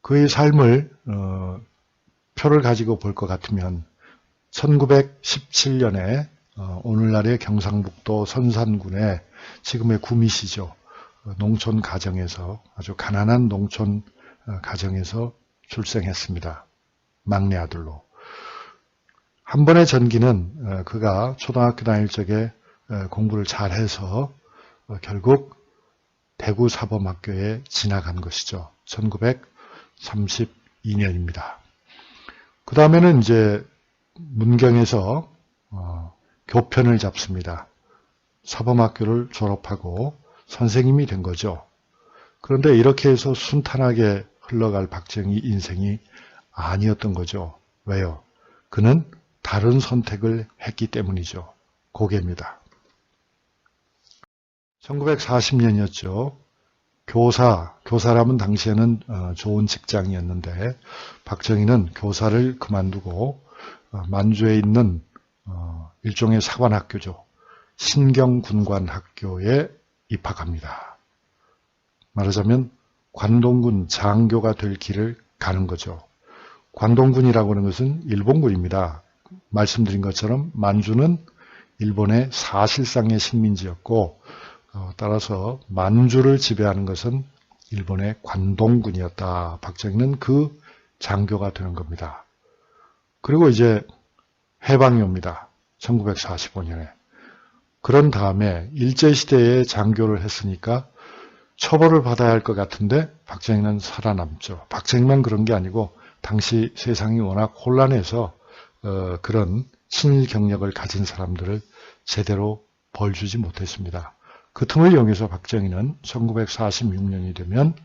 그의 삶을 표를 가지고 볼 것 같으면 1917년에 오늘날의 경상북도 선산군의 지금의 구미시죠. 농촌 가정에서 아주 가난한 농촌 가정에서 출생했습니다. 막내 아들로. 한 번의 전기는 그가 초등학교 다닐 적에 공부를 잘해서 결국 대구 사범학교에 진학한 것이죠. 1932년입니다. 그 다음에는 이제 문경에서 교편을 잡습니다. 사범학교를 졸업하고 선생님이 된 거죠. 그런데 이렇게 해서 순탄하게 흘러갈 박정희 인생이 아니었던 거죠. 왜요? 그는 다른 선택을 했기 때문이죠. 고개입니다. 1940년이었죠. 교사라면 당시에는 좋은 직장이었는데 박정희는 교사를 그만두고 만주에 있는 일종의 사관학교죠. 신경군관학교에 입학합니다. 말하자면 관동군 장교가 될 길을 가는 거죠. 관동군이라고 하는 것은 일본군입니다. 말씀드린 것처럼 만주는 일본의 사실상의 식민지였고 따라서 만주를 지배하는 것은 일본의 관동군이었다. 박정희는 그 장교가 되는 겁니다. 그리고 이제 해방이 옵니다. 1945년에. 그런 다음에 일제시대에 장교를 했으니까 처벌을 받아야 할 것 같은데 박정희는 살아남죠. 박정희만 그런 게 아니고 당시 세상이 워낙 혼란해서 그런 친일 경력을 가진 사람들을 제대로 벌주지 못했습니다. 그 틈을 이용해서 박정희는 1946년이 되면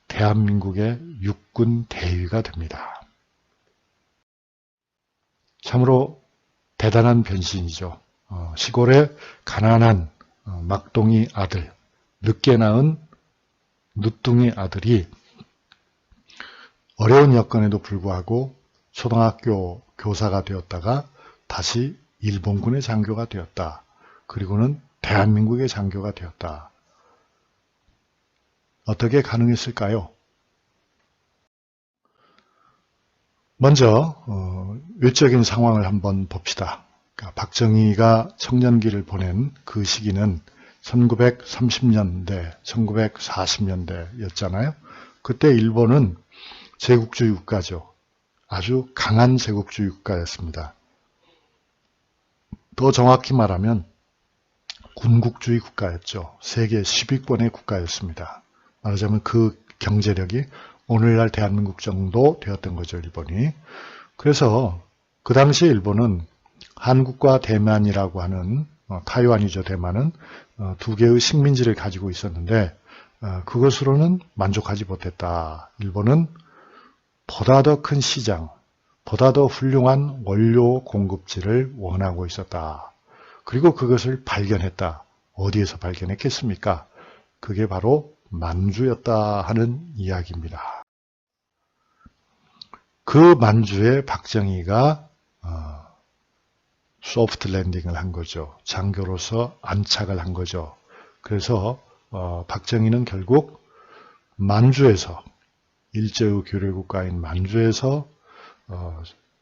대한민국의 육군 대위가 됩니다. 참으로 대단한 변신이죠. 시골의 가난한 막둥이 아들, 늦게 낳은 늦둥이 아들이 어려운 여건에도 불구하고 초등학교 교사가 되었다가 다시 일본군의 장교가 되었다. 그리고는 대한민국의 장교가 되었다. 어떻게 가능했을까요? 먼저 외적인 상황을 한번 봅시다. 그러니까 박정희가 청년기를 보낸 그 시기는 1930년대, 1940년대였잖아요. 그때 일본은 제국주의 국가죠. 아주 강한 제국주의 국가였습니다. 더 정확히 말하면 군국주의 국가였죠. 세계 10위권의 국가였습니다. 말하자면 그 경제력이 오늘날 대한민국 정도 되었던 거죠, 일본이. 그래서 그 당시 일본은 한국과 대만이라고 하는 타이완이죠, 대만은 두 개의 식민지를 가지고 있었는데 그것으로는 만족하지 못했다. 일본은 보다 더 큰 시장, 보다 더 훌륭한 원료 공급지를 원하고 있었다. 그리고 그것을 발견했다. 어디에서 발견했겠습니까? 그게 바로 만주였다 하는 이야기입니다. 그 만주에 박정희가 소프트 랜딩을 한 거죠. 장교로서 안착을 한 거죠. 그래서 박정희는 결국 만주에서 일제의 교류국가인 만주에서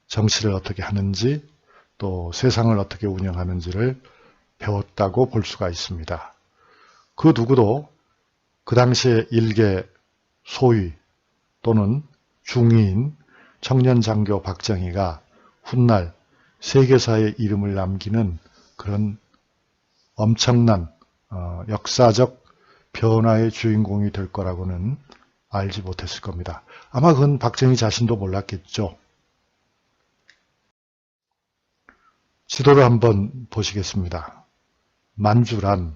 정치를 어떻게 하는지 또 세상을 어떻게 운영하는지를 배웠다고 볼 수가 있습니다. 그 누구도 그 당시에 일개 소위 또는 중위인 청년 장교 박정희가 훗날 세계사에 이름을 남기는 그런 엄청난 역사적 변화의 주인공이 될 거라고는 알지 못했을 겁니다. 아마 그건 박정희 자신도 몰랐겠죠. 지도를 한번 보시겠습니다. 만주란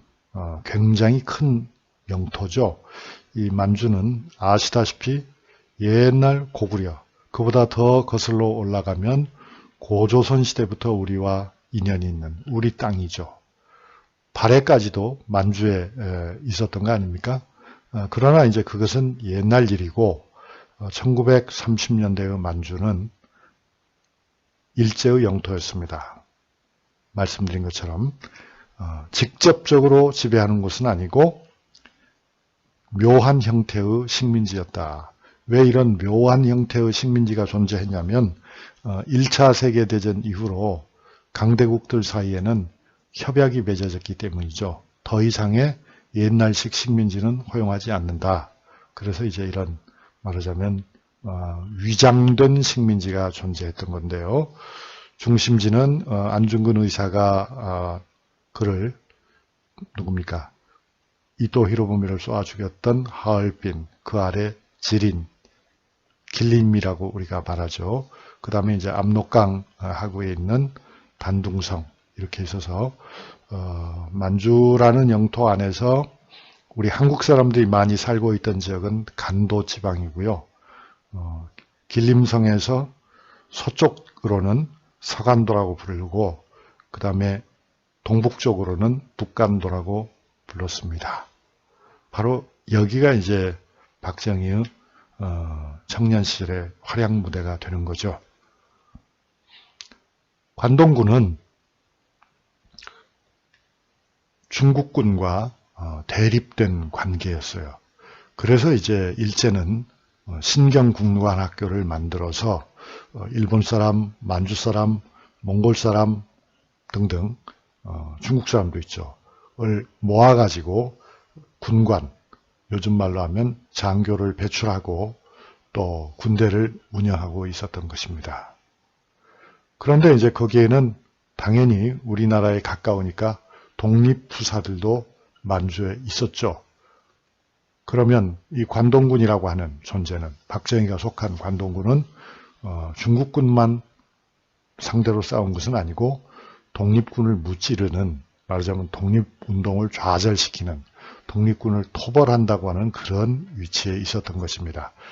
굉장히 큰 영토죠. 이 만주는 아시다시피 옛날 고구려, 그보다 더 거슬러 올라가면 고조선 시대부터 우리와 인연이 있는 우리 땅이죠. 발해까지도 만주에 있었던 거 아닙니까? 그러나 이제 그것은 옛날 일이고 1930년대의 만주는 일제의 영토였습니다. 말씀드린 것처럼 직접적으로 지배하는 곳은 아니고 묘한 형태의 식민지였다. 왜 이런 묘한 형태의 식민지가 존재했냐면 1차 세계대전 이후로 강대국들 사이에는 협약이 맺어졌기 때문이죠. 더 이상의 옛날식 식민지는 허용하지 않는다. 그래서 이제 이런 말하자면 위장된 식민지가 존재했던 건데요. 중심지는 안중근 의사가 그를 누굽니까? 이토 히로부미를 쏘아 죽였던 하얼빈, 그 아래 지린, 길림이라고 우리가 말하죠. 그 다음에 이제 압록강 하구에 있는 단둥성 이렇게 있어서 만주라는 영토 안에서 우리 한국 사람들이 많이 살고 있던 지역은 간도 지방이고요. 길림성에서 서쪽으로는 서간도라고 부르고 그 다음에 동북쪽으로는 북간도라고 불렀습니다. 바로 여기가 이제 박정희의 청년 시절의 활약 무대가 되는 거죠. 관동군은 중국군과 대립된 관계였어요. 그래서 이제 일제는 신경국문학교를 만들어서 일본 사람, 만주 사람, 몽골 사람 등등 중국 사람도 있죠. 을 모아가지고 군관, 요즘 말로 하면 장교를 배출하고 또 군대를 운영하고 있었던 것입니다. 그런데 이제 거기에는 당연히 우리나라에 가까우니까 독립부사들도 만주에 있었죠. 그러면 이 관동군이라고 하는 존재는, 박정희가 속한 관동군은 중국군만 상대로 싸운 것은 아니고 독립군을 무찌르는, 말하자면 독립운동을 좌절시키는, 독립군을 토벌한다고 하는 그런 위치에 있었던 것입니다.